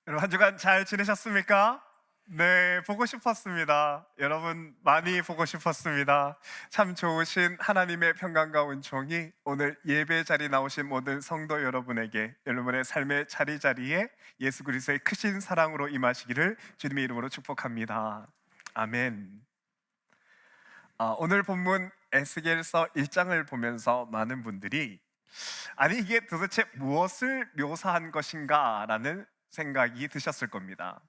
여러분 한 주간 잘 지내셨습니까? 네, 보고 싶었습니다. 여러분 많이 보고 싶었습니다. 참 좋으신 하나님의 평강과 은총이 오늘 예배 자리 나오신 모든 성도 여러분에게 여러분의 삶의 자리자리에 예수 그리스도의 크신 사랑으로 임하시기를 주님의 이름으로 축복합니다. 아멘. 오늘 본문 에스겔서 1장을 보면서 많은 분들이 아니 이게 도대체 무엇을 묘사한 것인가 라는 생각이 드셨을 겁니다.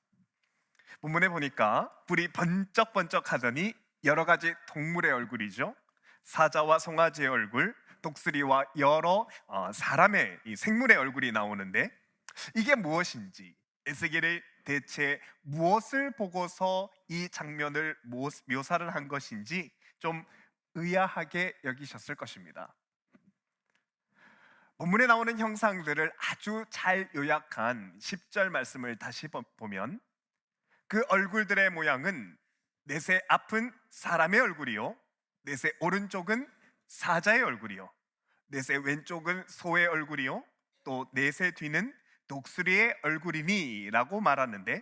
본문에 보니까 불이 번쩍번쩍 하더니 여러 가지 동물의 얼굴이죠. 사자와 송아지의 얼굴, 독수리와 여러 사람의 이 생물의 얼굴이 나오는데 이게 무엇인지, 에스겔이 대체 무엇을 보고서 이 장면을 묘사를 한 것인지 좀 의아하게 여기셨을 것입니다. 본문에 나오는 형상들을 아주 잘 요약한 10절 말씀을 다시 보면 그 얼굴들의 모양은 넷의 앞은 사람의 얼굴이요, 넷의 오른쪽은 사자의 얼굴이요, 넷의 왼쪽은 소의 얼굴이요, 또 넷의 뒤는 독수리의 얼굴이니 라고 말하는데,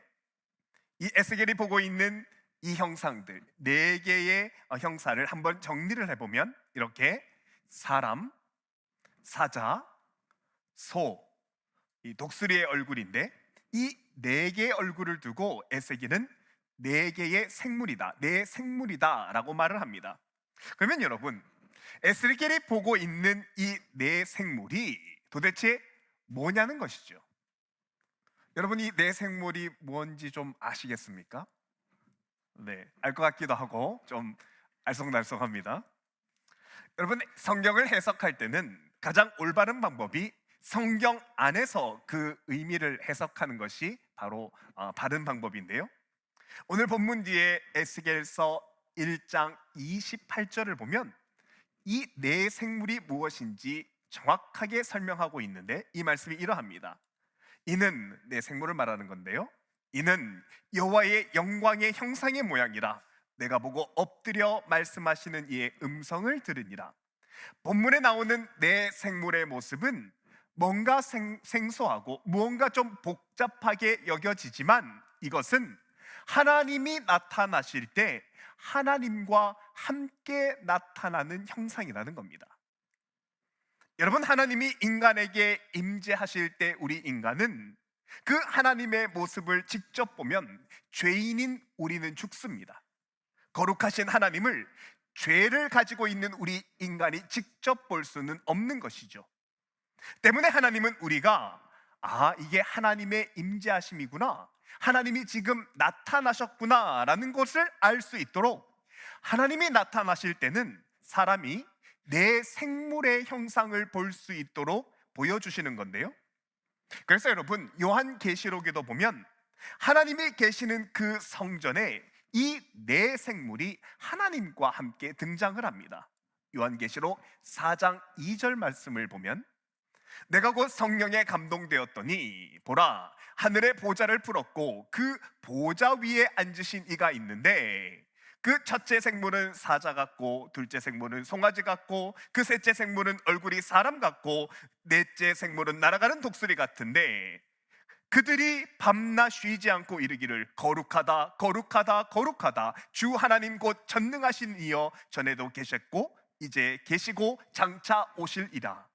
이 에스겔이 보고 있는 이 형상들 네 개의 형사를 한번 정리를 해보면 이렇게 사람, 사자, 소, 이 독수리의 얼굴인데 이 네 개의 얼굴을 두고 에스겔은 네 개의 생물이다, 네 생물이다 라고 말을 합니다. 그러면 여러분, 에스겔이 보고 있는 이 네 생물이 도대체 뭐냐는 것이죠. 여러분, 이 네 생물이 뭔지 좀 아시겠습니까? 네, 알 것 같기도 하고 좀 알쏭달쏭합니다. 여러분, 성경을 해석할 때는 가장 올바른 방법이 성경 안에서 그 의미를 해석하는 것이 바로 바른 방법인데요. 오늘 본문 뒤에 에스겔서 1장 28절을 보면 이 네 생물이 무엇인지 정확하게 설명하고 있는데 이 말씀이 이러합니다. 이는 네 생물을 말하는 건데요, 이는 여호와의 영광의 형상의 모양이라 내가 보고 엎드려 말씀하시는 이의 음성을 들으니라. 본문에 나오는 네 생물의 모습은 뭔가 생소하고 무언가 좀 복잡하게 여겨지지만 이것은 하나님이 나타나실 때 하나님과 함께 나타나는 형상이라는 겁니다. 여러분, 하나님이 인간에게 임재하실 때 우리 인간은 그 하나님의 모습을 직접 보면 죄인인 우리는 죽습니다. 거룩하신 하나님을 죄를 가지고 있는 우리 인간이 직접 볼 수는 없는 것이죠. 때문에 하나님은 우리가 이게 하나님의 임재하심이구나, 하나님이 지금 나타나셨구나 라는 것을 알 수 있도록 하나님이 나타나실 때는 사람이 내 생물의 형상을 볼 수 있도록 보여주시는 건데요. 그래서 여러분, 요한계시록에도 보면 하나님이 계시는 그 성전에 이 네 생물이 하나님과 함께 등장을 합니다. 요한계시록 4장 2절 말씀을 보면 내가 곧 성령에 감동되었더니 보라, 하늘의 보좌를 풀었고 그 보좌 위에 앉으신 이가 있는데 그 첫째 생물은 사자 같고 둘째 생물은 송아지 같고 그 셋째 생물은 얼굴이 사람 같고 넷째 생물은 날아가는 독수리 같은데 그들이 밤낮 쉬지 않고 이르기를 거룩하다 거룩하다 거룩하다 주 하나님 곧 전능하신 이여 전에도 계셨고 이제 계시고 장차 오실이라.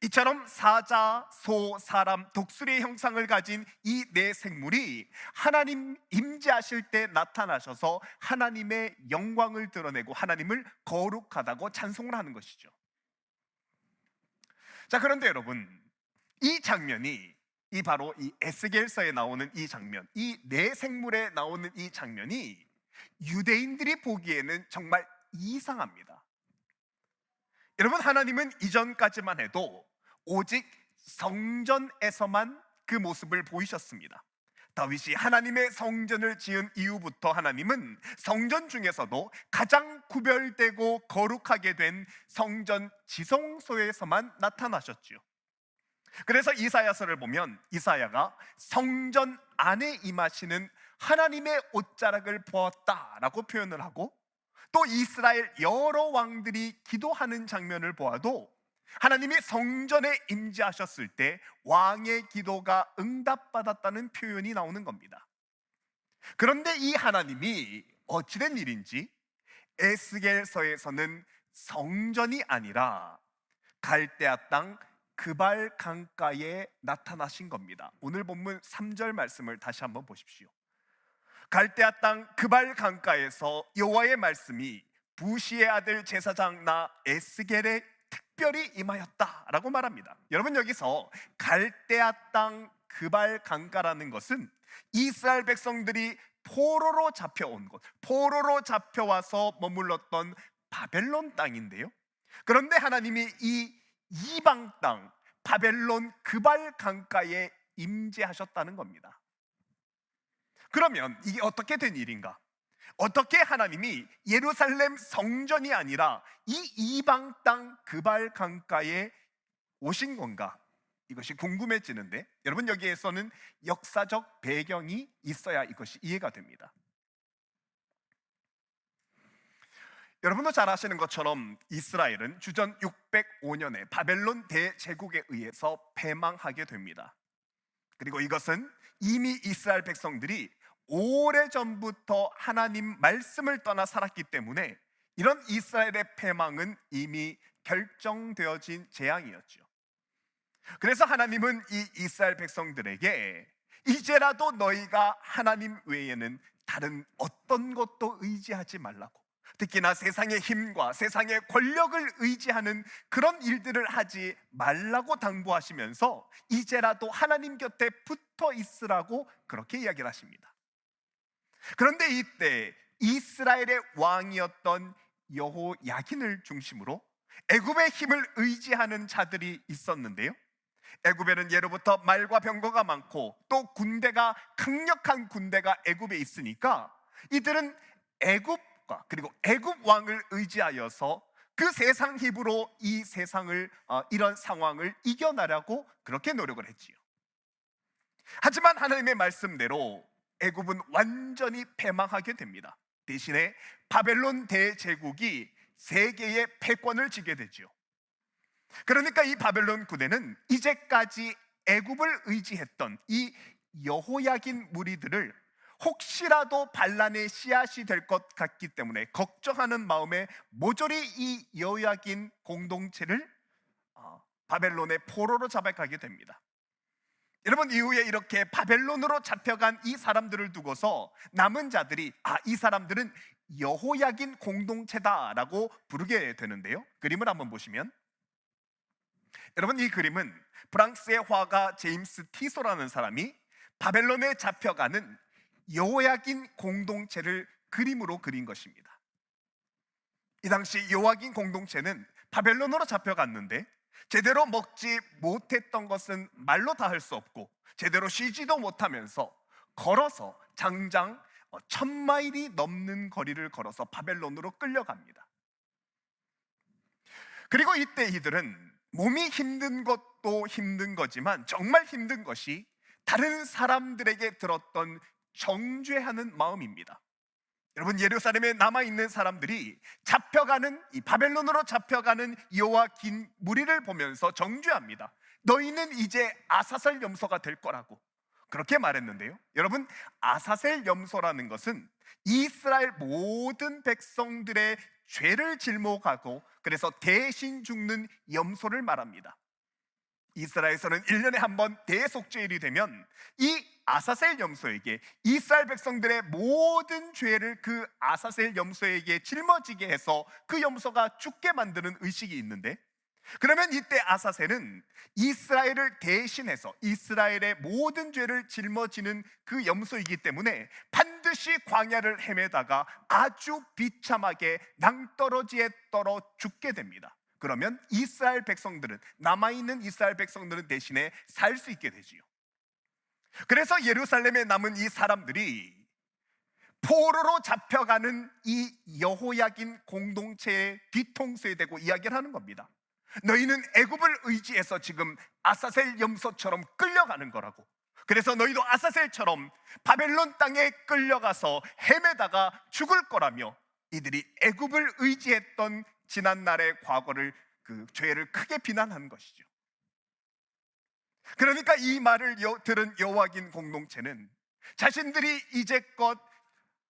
이처럼 사자, 소, 사람, 독수리의 형상을 가진 이 네 생물이 하나님 임재하실 때 나타나셔서 하나님의 영광을 드러내고 하나님을 거룩하다고 찬송을 하는 것이죠. 자, 그런데 여러분, 이 장면이 바로 이 에스겔서에 나오는 이 장면, 이 네 생물에 나오는 이 장면이 유대인들이 보기에는 정말 이상합니다. 여러분, 하나님은 이전까지만 해도 오직 성전에서만 그 모습을 보이셨습니다. 다윗이 하나님의 성전을 지은 이후부터 하나님은 성전 중에서도 가장 구별되고 거룩하게 된 성전 지성소에서만 나타나셨지요. 그래서 이사야서를 보면 이사야가 성전 안에 임하시는 하나님의 옷자락을 보았다라고 표현을 하고, 또 이스라엘 여러 왕들이 기도하는 장면을 보아도 하나님이 성전에 임재하셨을 때 왕의 기도가 응답받았다는 표현이 나오는 겁니다. 그런데 이 하나님이 어찌된 일인지 에스겔서에서는 성전이 아니라 갈대아 땅 그발 강가에 나타나신 겁니다. 오늘 본문 3절 말씀을 다시 한번 보십시오. 갈대아 땅 그발 강가에서 여호와의 말씀이 부시의 아들 제사장 나 에스겔에 특별히 임하였다라고 말합니다. 여러분, 여기서 갈대아 땅 그발 강가라는 것은 이스라엘 백성들이 포로로 잡혀온 곳, 포로로 잡혀와서 머물렀던 바벨론 땅인데요, 그런데 하나님이 이 이방 땅 바벨론 그발 강가에 임재하셨다는 겁니다. 그러면 이게 어떻게 된 일인가? 어떻게 하나님이 예루살렘 성전이 아니라 이 이방 땅 그발 강가에 오신 건가? 이것이 궁금해지는데, 여러분, 여기에서는 역사적 배경이 있어야 이것이 이해가 됩니다. 여러분도 잘 아시는 것처럼 이스라엘은 주전 605년에 바벨론 대제국에 의해서 패망하게 됩니다. 그리고 이것은 이미 이스라엘 백성들이 오래전부터 하나님 말씀을 떠나 살았기 때문에 이런 이스라엘의 패망은 이미 결정되어진 재앙이었죠. 그래서 하나님은 이 이스라엘 백성들에게 이제라도 너희가 하나님 외에는 다른 어떤 것도 의지하지 말라고, 특히나 세상의 힘과 세상의 권력을 의지하는 그런 일들을 하지 말라고 당부하시면서 이제라도 하나님 곁에 붙어 있으라고 그렇게 이야기를 하십니다. 그런데 이때 이스라엘의 왕이었던 여호야긴을 중심으로 애굽의 힘을 의지하는 자들이 있었는데요, 애굽에는 예로부터 말과 병거가 많고 또 군대가, 강력한 군대가 애굽에 있으니까 이들은 애굽과 그리고 애굽 왕을 의지하여서 그 세상 힘으로 이 세상을, 이런 상황을 이겨나려고 그렇게 노력을 했지요. 하지만 하나님의 말씀대로 애굽은 완전히 패망하게 됩니다. 대신에 바벨론 대제국이 세계의 패권을 쥐게 되죠. 그러니까 이 바벨론 군대는 이제까지 애굽을 의지했던 이 여호야긴 무리들을 혹시라도 반란의 씨앗이 될 것 같기 때문에 걱정하는 마음에 모조리 이 여호야긴 공동체를 바벨론의 포로로 잡아가게 됩니다. 여러분, 이후에 이렇게 바벨론으로 잡혀간 이 사람들을 두고서 남은 자들이 이 사람들은 여호야긴 공동체다라고 부르게 되는데요, 그림을 한번 보시면, 여러분, 이 그림은 프랑스의 화가 제임스 티소라는 사람이 바벨론에 잡혀가는 여호야긴 공동체를 그림으로 그린 것입니다. 이 당시 여호야긴 공동체는 바벨론으로 잡혀갔는데 제대로 먹지 못했던 것은 말로 다 할 수 없고 제대로 쉬지도 못하면서 걸어서 장장 1000마일이 넘는 거리를 걸어서 바벨론으로 끌려갑니다. 그리고 이때 이들은 몸이 힘든 것도 힘든 거지만 정말 힘든 것이 다른 사람들에게 들었던 정죄하는 마음입니다. 여러분, 예루살렘에 남아있는 사람들이 잡혀가는, 이 바벨론으로 잡혀가는 여호야긴 무리를 보면서 정죄합니다. 너희는 이제 아사셀 염소가 될 거라고 그렇게 말했는데요, 여러분, 아사셀 염소라는 것은 이스라엘 모든 백성들의 죄를 짊어가고 그래서 대신 죽는 염소를 말합니다. 이스라엘에서는 1년에 한 번 대속죄일이 되면 이 아사셀 염소에게 이스라엘 백성들의 모든 죄를 그 아사셀 염소에게 짊어지게 해서 그 염소가 죽게 만드는 의식이 있는데, 그러면 이때 아사셀은 이스라엘을 대신해서 이스라엘의 모든 죄를 짊어지는 그 염소이기 때문에 반드시 광야를 헤매다가 아주 비참하게 낭떠러지에 떨어 죽게 됩니다. 그러면 이스라엘 백성들은, 남아있는 이스라엘 백성들은 대신에 살 수 있게 되지요. 그래서 예루살렘에 남은 이 사람들이 포로로 잡혀가는 이 여호야긴 공동체의 뒤통수에 대고 이야기를 하는 겁니다. 너희는 애굽을 의지해서 지금 아사셀 염소처럼 끌려가는 거라고. 그래서 너희도 아사셀처럼 바벨론 땅에 끌려가서 헤매다가 죽을 거라며 이들이 애굽을 의지했던 지난날의 과거를 그 죄를 크게 비난한 것이죠. 그러니까 이 말을 들은 여호와긴 공동체는 자신들이 이제껏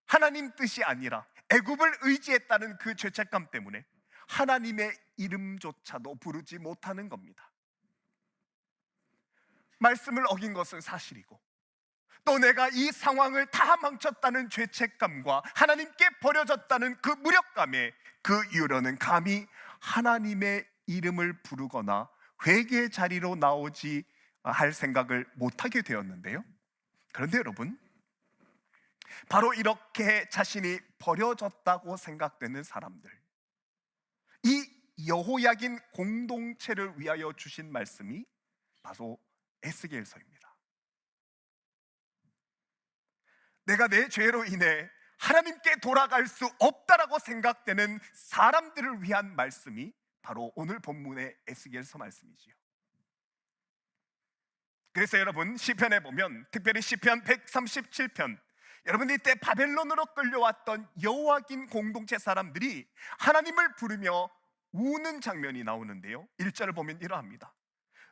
하나님 뜻이 아니라 애굽을 의지했다는 그 죄책감 때문에 하나님의 이름조차도 부르지 못하는 겁니다. 말씀을 어긴 것은 사실이고, 또 내가 이 상황을 다 망쳤다는 죄책감과 하나님께 버려졌다는 그 무력감에 그 이후로는 감히 하나님의 이름을 부르거나 회개 자리로 나오지 할 생각을 못하게 되었는데요. 그런데 여러분, 바로 이렇게 자신이 버려졌다고 생각되는 사람들, 이 여호야긴 공동체를 위하여 주신 말씀이 바로 에스겔서입니다. 내가 내 죄로 인해 하나님께 돌아갈 수 없다라고 생각되는 사람들을 위한 말씀이 바로 오늘 본문의 에스겔서 말씀이지요. 그래서 여러분, 시편에 보면 특별히 시편 137편, 여러분 이때 바벨론으로 끌려왔던 여호와긴 공동체 사람들이 하나님을 부르며 우는 장면이 나오는데요, 1절을 보면 이러합니다.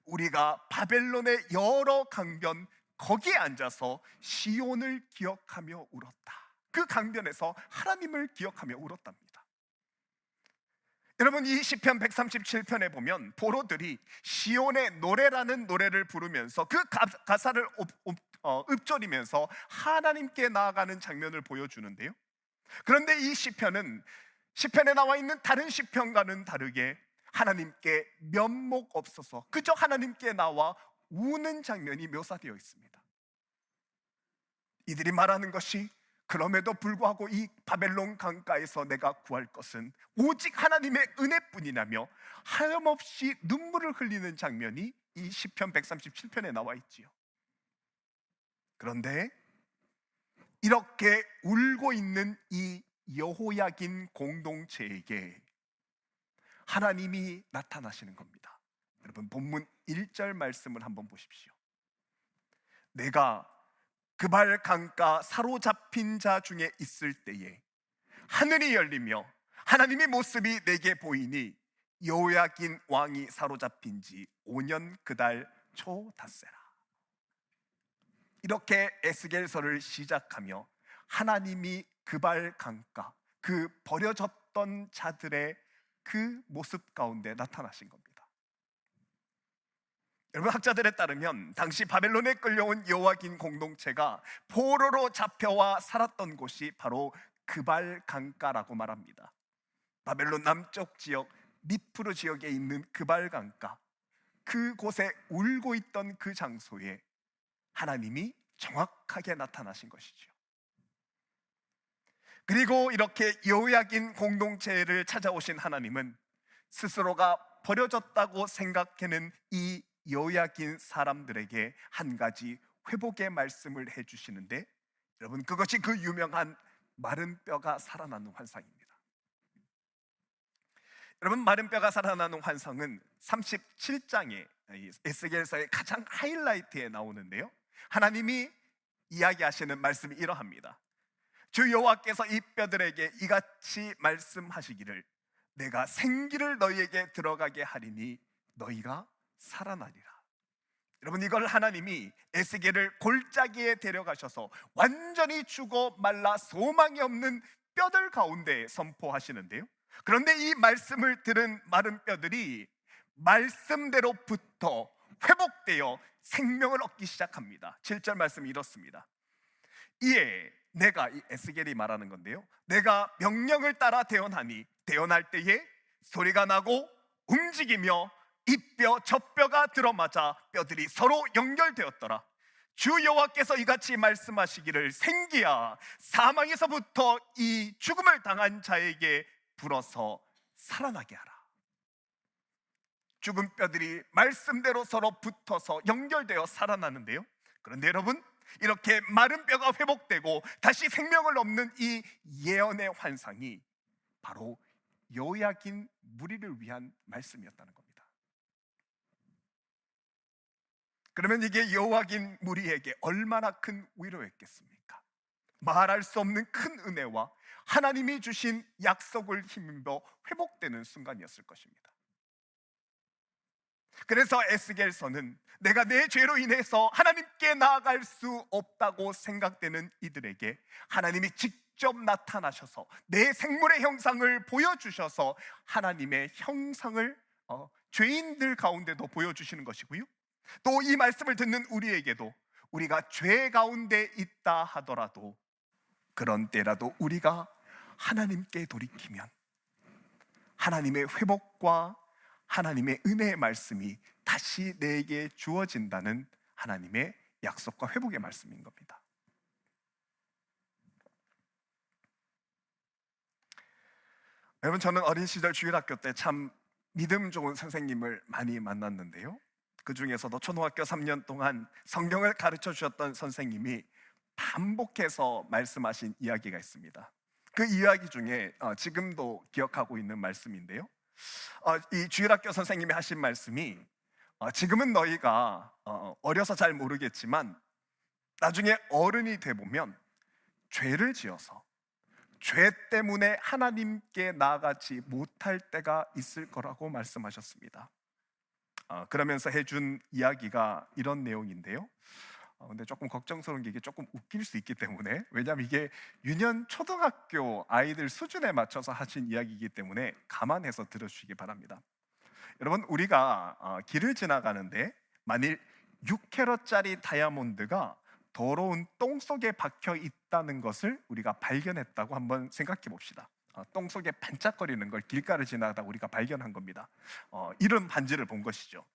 우리가 바벨론의 여러 강변 거기에 앉아서 시온을 기억하며 울었다. 그 강변에서 하나님을 기억하며 울었답니다. 여러분, 이 시편 137편에 보면 포로들이 시온의 노래라는 노래를 부르면서 그 가사를 읊조리면서 하나님께 나아가는 장면을 보여주는데요. 그런데 이 시편은 시편에 나와 있는 다른 시편과는 다르게 하나님께 면목 없어서 그저 하나님께 나와 우는 장면이 묘사되어 있습니다. 이들이 말하는 것이, 그럼에도 불구하고 이 바벨론 강가에서 내가 구할 것은 오직 하나님의 은혜뿐이라며 하염없이 눈물을 흘리는 장면이 이 시편 137편에 나와 있지요. 그런데 이렇게 울고 있는 이 여호야긴 공동체에게 하나님이 나타나시는 겁니다. 여러분, 본문 1절 말씀을 한번 보십시오. 내가 그발 강가 사로잡힌 자 중에 있을 때에 하늘이 열리며 하나님의 모습이 내게 보이니 여호야긴 왕이 사로잡힌 지 5년 그달 초 닷새라. 이렇게 에스겔서를 시작하며 하나님이 그발 강가, 그 버려졌던 자들의 그 모습 가운데 나타나신 겁니다. 여러분, 학자들에 따르면 당시 바벨론에 끌려온 여호와긴 공동체가 포로로 잡혀와 살았던 곳이 바로 그발 강가라고 말합니다. 바벨론 남쪽 지역 니프루 지역에 있는 그발 강가, 그곳에 울고 있던 그 장소에 하나님이 정확하게 나타나신 것이죠. 그리고 이렇게 여호야긴 공동체를 찾아오신 하나님은 스스로가 버려졌다고 생각하는 이 여호야긴 사람들에게 한 가지 회복의 말씀을 해주시는데, 여러분, 그것이 그 유명한 마른 뼈가 살아나는 환상입니다. 여러분, 마른 뼈가 살아나는 환상은 37장의 에스겔서의 가장 하이라이트에 나오는데요, 하나님이 이야기하시는 말씀이 이러합니다. 주 여호와께서 이 뼈들에게 이같이 말씀하시기를, 내가 생기를 너희에게 들어가게 하리니 너희가 살아나리라. 여러분, 이걸 하나님이 에스겔을 골짜기에 데려가셔서 완전히 죽어 말라 소망이 없는 뼈들 가운데 선포하시는데요, 그런데 이 말씀을 들은 마른 뼈들이 말씀대로부터 회복되어 생명을 얻기 시작합니다. 7절 말씀이 이렇습니다. 이에 내가, 이 에스겔이 말하는 건데요, 내가 명령을 따라 대언하니 대언할 때에 소리가 나고 움직이며 이 뼈 저 뼈가 들어맞아 뼈들이 서로 연결되었더라. 주 여호와께서 이같이 말씀하시기를, 생기야 사망에서부터 이 죽음을 당한 자에게 불어서 살아나게 하라. 죽은 뼈들이 말씀대로 서로 붙어서 연결되어 살아나는데요, 그런데 여러분, 이렇게 마른 뼈가 회복되고 다시 생명을 얻는 이 예언의 환상이 바로 여호야긴 무리를 위한 말씀이었다는 겁니다. 그러면 이게 여호야긴 무리에게 얼마나 큰 위로였겠습니까? 말할 수 없는 큰 은혜와 하나님이 주신 약속을 힘입어 회복되는 순간이었을 것입니다. 그래서 에스겔서는 내가 내 죄로 인해서 하나님께 나아갈 수 없다고 생각되는 이들에게 하나님이 직접 나타나셔서 내 생물의 형상을 보여주셔서 하나님의 형상을 죄인들 가운데도 보여주시는 것이고요, 또 이 말씀을 듣는 우리에게도 우리가 죄 가운데 있다 하더라도 그런 때라도 우리가 하나님께 돌이키면 하나님의 회복과 하나님의 은혜의 말씀이 다시 내게 주어진다는 하나님의 약속과 회복의 말씀인 겁니다. 여러분, 저는 어린 시절 주일학교 때 참 믿음 좋은 선생님을 많이 만났는데요, 그 중에서도 초등학교 3년 동안 성경을 가르쳐 주셨던 선생님이 반복해서 말씀하신 이야기가 있습니다. 그 이야기 중에 지금도 기억하고 있는 말씀인데요, 이 주일학교 선생님이 하신 말씀이 지금은 너희가 어려서 잘 모르겠지만 나중에 어른이 돼 보면 죄를 지어서 죄 때문에 하나님께 나아가지 못할 때가 있을 거라고 말씀하셨습니다. 그러면서 해준 이야기가 이런 내용인데요, 근데 조금 걱정스러운 게 이게 조금 웃길 수 있기 때문에, 왜냐하면 이게 유년 초등학교 아이들 수준에 맞춰서 하신 이야기이기 때문에 감안해서 들어주시기 바랍니다. 여러분, 우리가 길을 지나가는데 만일 6캐럿짜리 다이아몬드가 더러운 똥 속에 박혀 있다는 것을 우리가 발견했다고 한번 생각해 봅시다. 똥 속에 반짝거리는 걸 길가를 지나가다 우리가 발견한 겁니다. 이런 반지를 본 것이죠.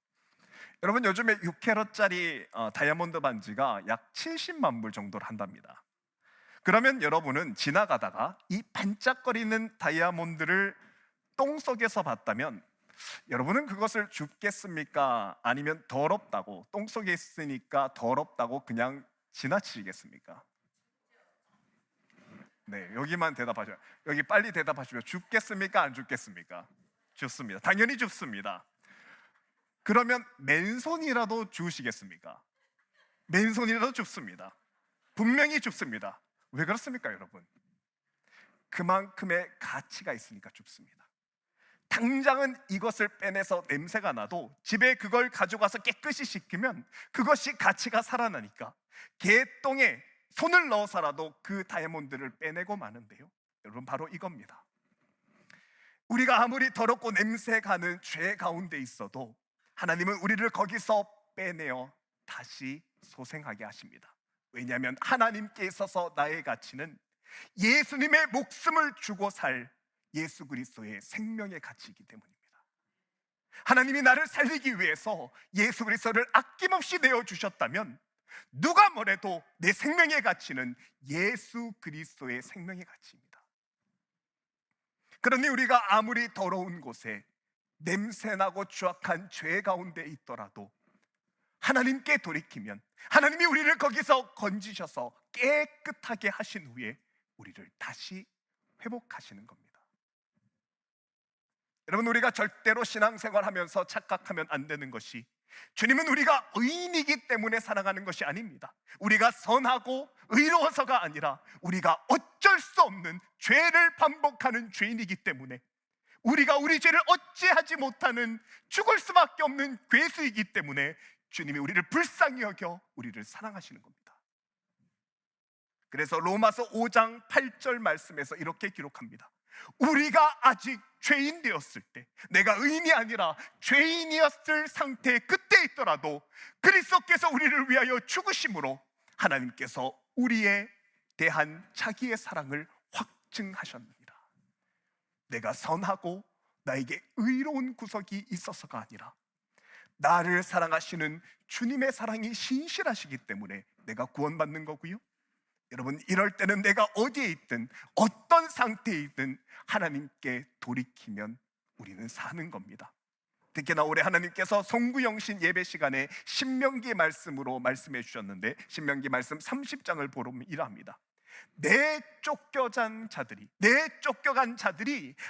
여러분, 요즘에 6캐럿짜리 다이아몬드 반지가 약 70만 불 정도를 한답니다. 그러면 여러분은 지나가다가 이 반짝거리는 다이아몬드를 똥 속에서 봤다면 여러분은 그것을 줍겠습니까? 아니면 더럽다고, 똥 속에 있으니까 더럽다고 그냥 지나치겠습니까? 네, 여기만 대답하셔요. 여기 빨리 대답하시면 줍겠습니까? 안 줍겠습니까? 줍습니다. 당연히 줍습니다. 그러면 맨손이라도 주시겠습니까? 맨손이라도 줍습니다. 분명히 줍습니다. 왜 그렇습니까, 여러분? 그만큼의 가치가 있으니까 줍습니다. 당장은 이것을 빼내서 냄새가 나도 집에 그걸 가져가서 깨끗이 씻기면 그것이 가치가 살아나니까 개똥에 손을 넣어서라도 그 다이아몬드를 빼내고 마는데요, 여러분, 바로 이겁니다. 우리가 아무리 더럽고 냄새가는 죄 가운데 있어도 하나님은 우리를 거기서 빼내어 다시 소생하게 하십니다. 왜냐하면 하나님께 있어서 나의 가치는 예수님의 목숨을 주고 살 예수 그리스도의 생명의 가치이기 때문입니다. 하나님이 나를 살리기 위해서 예수 그리스도를 아낌없이 내어주셨다면 누가 뭐래도 내 생명의 가치는 예수 그리스도의 생명의 가치입니다. 그러니 우리가 아무리 더러운 곳에 냄새나고 추악한 죄 가운데 있더라도 하나님께 돌이키면 하나님이 우리를 거기서 건지셔서 깨끗하게 하신 후에 우리를 다시 회복하시는 겁니다. 여러분, 우리가 절대로 신앙생활하면서 착각하면 안 되는 것이, 주님은 우리가 의인이기 때문에 살아가는 것이 아닙니다. 우리가 선하고 의로워서가 아니라 우리가 어쩔 수 없는 죄를 반복하는 죄인이기 때문에, 우리가 우리 죄를 어찌하지 못하는 죽을 수밖에 없는 괴수이기 때문에 주님이 우리를 불쌍히 여겨 우리를 사랑하시는 겁니다. 그래서 로마서 5장 8절 말씀에서 이렇게 기록합니다. 우리가 아직 죄인 되었을 때, 내가 의인이 아니라 죄인이었을 상태 그때 있더라도 그리스도께서 우리를 위하여 죽으심으로 하나님께서 우리에 대한 자기의 사랑을 확증하셨느니라. 내가 선하고 나에게 의로운 구석이 있어서가 아니라 나를 사랑하시는 주님의 사랑이 신실하시기 때문에 내가 구원받는 거고요, 여러분, 이럴 때는 내가 어디에 있든 어떤 상태에 있든 하나님께 돌이키면 우리는 사는 겁니다. 특히나 올해 하나님께서 송구영신 예배 시간에 신명기 말씀으로 말씀해 주셨는데, 신명기 말씀 30장을 보면 이러합니다. 내 쫓겨간 자들이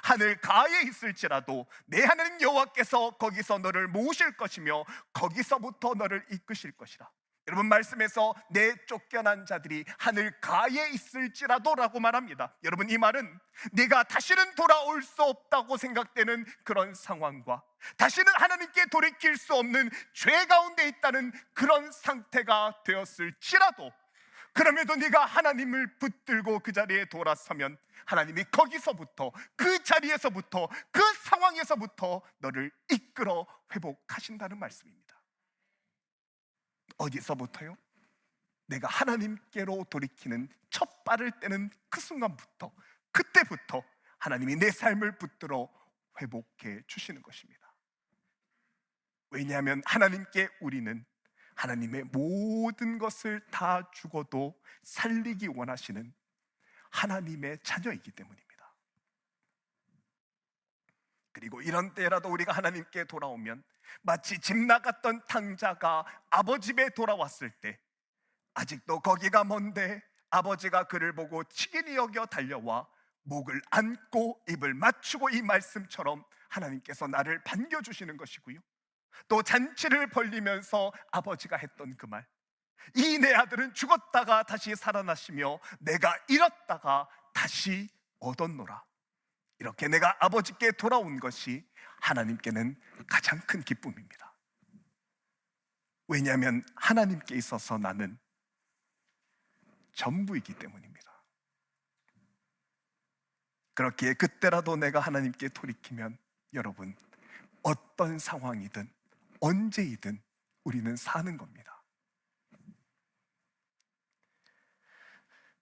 하늘 가에 있을지라도 내 하나님 여호와께서 거기서 너를 모으실 것이며 거기서부터 너를 이끄실 것이라. 여러분, 말씀에서 내 쫓겨난 자들이 하늘 가에 있을지라도 라고 말합니다. 여러분, 이 말은 내가 다시는 돌아올 수 없다고 생각되는 그런 상황과 다시는 하나님께 돌이킬 수 없는 죄 가운데 있다는 그런 상태가 되었을지라도, 그럼에도 네가 하나님을 붙들고 그 자리에 돌아서면 하나님이 거기서부터, 그 자리에서부터, 그 상황에서부터 너를 이끌어 회복하신다는 말씀입니다. 어디서부터요? 내가 하나님께로 돌이키는 첫 발을 떼는 그 순간부터, 그때부터 하나님이 내 삶을 붙들어 회복해 주시는 것입니다. 왜냐하면 하나님께 우리는 하나님의 모든 것을 다 주고도 살리기 원하시는 하나님의 자녀이기 때문입니다. 그리고 이런 때라도 우리가 하나님께 돌아오면 마치 집 나갔던 탕자가 아버지 집에 돌아왔을 때, 아직도 거기가 먼데 아버지가 그를 보고 치긴히 여겨 달려와 목을 안고 입을 맞추고, 이 말씀처럼 하나님께서 나를 반겨주시는 것이고요, 또 잔치를 벌리면서 아버지가 했던 그 말, 이 내 아들은 죽었다가 다시 살아나시며 내가 잃었다가 다시 얻었노라, 이렇게 내가 아버지께 돌아온 것이 하나님께는 가장 큰 기쁨입니다. 왜냐하면 하나님께 있어서 나는 전부이기 때문입니다. 그렇기에 그때라도 내가 하나님께 돌이키면 여러분, 어떤 상황이든 언제이든 우리는 사는 겁니다.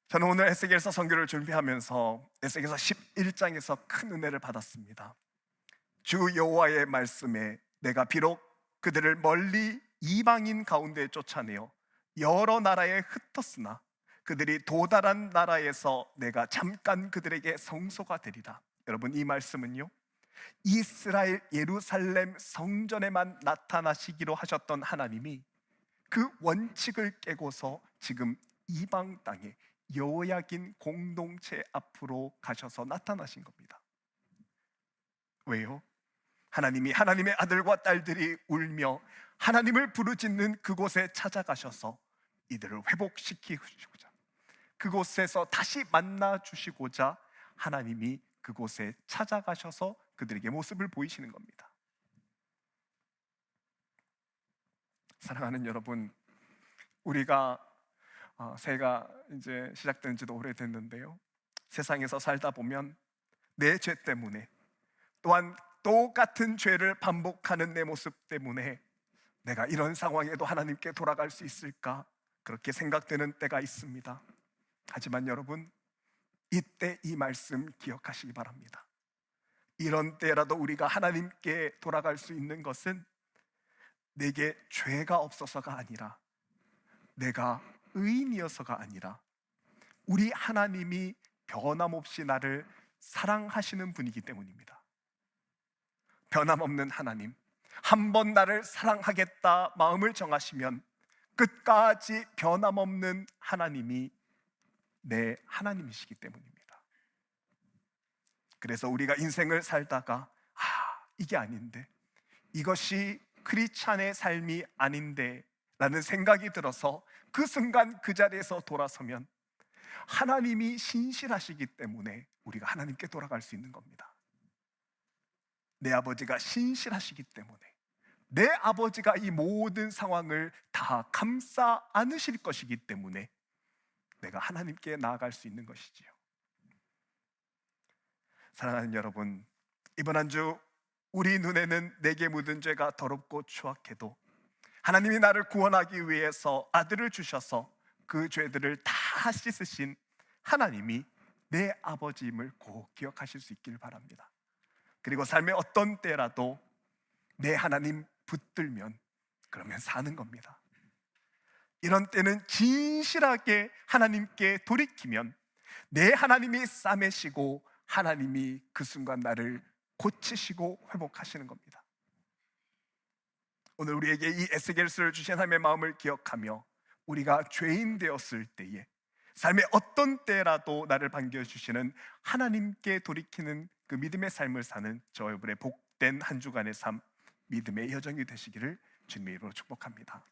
저는 오늘 에스겔서 선교를 준비하면서 에스겔서 11장에서 큰 은혜를 받았습니다. 주 여호와의 말씀에 내가 비록 그들을 멀리 이방인 가운데 쫓아내어 여러 나라에 흩었으나 그들이 도달한 나라에서 내가 잠깐 그들에게 성소가 되리라. 여러분, 이 말씀은요, 이스라엘 예루살렘 성전에만 나타나시기로 하셨던 하나님이 그 원칙을 깨고서 지금 이방 땅에 여호야긴 공동체 앞으로 가셔서 나타나신 겁니다. 왜요? 하나님이 하나님의 아들과 딸들이 울며 하나님을 부르짖는 그곳에 찾아가셔서 이들을 회복시키시고자, 그곳에서 다시 만나 주시고자 하나님이 그곳에 찾아가셔서 그들에게 모습을 보이시는 겁니다. 사랑하는 여러분, 우리가 새해가 이제 시작된 지도 오래됐는데요, 세상에서 살다 보면 내 죄 때문에, 또한 똑같은 죄를 반복하는 내 모습 때문에 내가 이런 상황에도 하나님께 돌아갈 수 있을까, 그렇게 생각되는 때가 있습니다. 하지만 여러분, 이때 이 말씀 기억하시기 바랍니다. 이런 때라도 우리가 하나님께 돌아갈 수 있는 것은 내게 죄가 없어서가 아니라, 내가 의인이어서가 아니라, 우리 하나님이 변함없이 나를 사랑하시는 분이기 때문입니다. 변함없는 하나님, 한번 나를 사랑하겠다 마음을 정하시면 끝까지 변함없는 하나님이 내 하나님이시기 때문입니다. 그래서 우리가 인생을 살다가 이게 아닌데, 이것이 크리스찬의 삶이 아닌데 라는 생각이 들어서 그 순간 그 자리에서 돌아서면 하나님이 신실하시기 때문에 우리가 하나님께 돌아갈 수 있는 겁니다. 내 아버지가 신실하시기 때문에, 내 아버지가 이 모든 상황을 다 감싸 안으실 것이기 때문에 내가 하나님께 나아갈 수 있는 것이지요. 사랑하는 여러분, 이번 한 주 우리 눈에는 내게 묻은 죄가 더럽고 추악해도 하나님이 나를 구원하기 위해서 아들을 주셔서 그 죄들을 다 씻으신 하나님이 내 아버지임을 꼭 기억하실 수 있기를 바랍니다. 그리고 삶의 어떤 때라도 내 하나님 붙들면 그러면 사는 겁니다. 이런 때는 진실하게 하나님께 돌이키면 내 하나님이 싸매시고 하나님이 그 순간 나를 고치시고 회복하시는 겁니다. 오늘 우리에게 이 에스겔서를 주신 하나님의 마음을 기억하며 우리가 죄인 되었을 때에, 삶의 어떤 때라도 나를 반겨주시는 하나님께 돌이키는 그 믿음의 삶을 사는 저 여러분의 복된 한 주간의 삶, 믿음의 여정이 되시기를 주님의 이름으로 축복합니다.